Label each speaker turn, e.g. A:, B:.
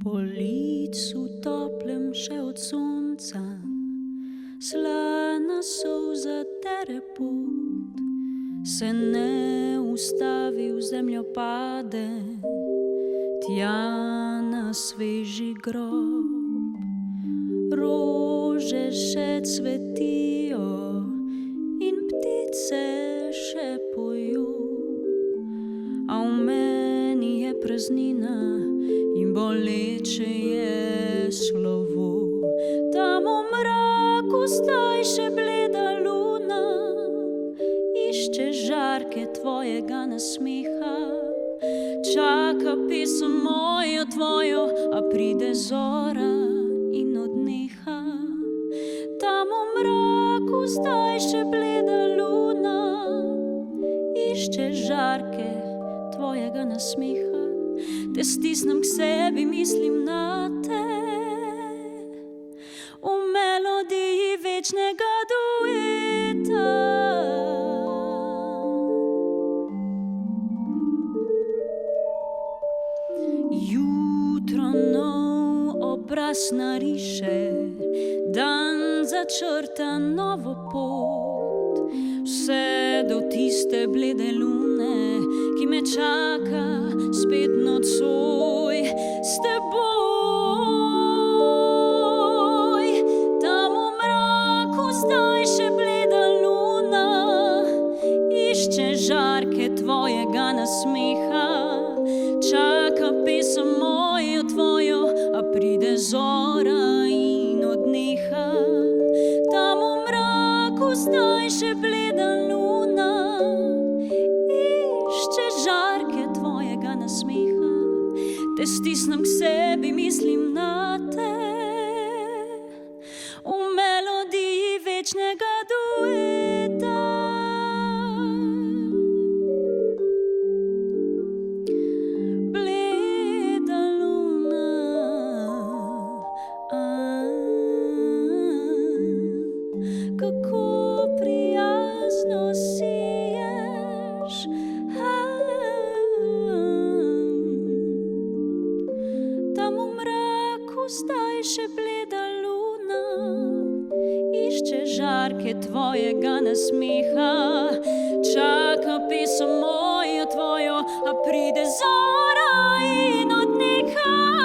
A: Po licu toplem še od sonca, slana solza tere pot, se ne ustavi, v zemljo pade, tja na sveži grob. Rože še cvetijo in ptice še pojo, a v meni je praznina in boleče je slovo. Tam v mraku zdaj še bleda luna, išče žarke tvojega nasmeha, čaka pesem mojo tvojo, a pride zora in odneha. Tam v mraku zdaj še bleda luna, išče žarke tvojega nasmeha. Te stisnem k sebi, mislim na te, v melodiji večnega dueta. Jutro nov obraz nariše, dan začrta novo pot, vse do tiste blede lune, ki me čaka spet nocoj s teboj. Tam v mraku zdaj še bleda luna, išče žarke tvojega nasmeha, čaka pesem mojo tvojo, a pride zora in odneha. Tam v mraku zdaj še bleda luna, išče žarke tvojega nasmeha. Te stisnem k sebi, mislim na te, v melodiji večnega dueta. Bleda luna, kako prijazno siješ, tam v mraku zdaj še bleda luna, išče žarke tvojega nasmeha, čaka pesem mojo tvojo, a pride zora in odneha.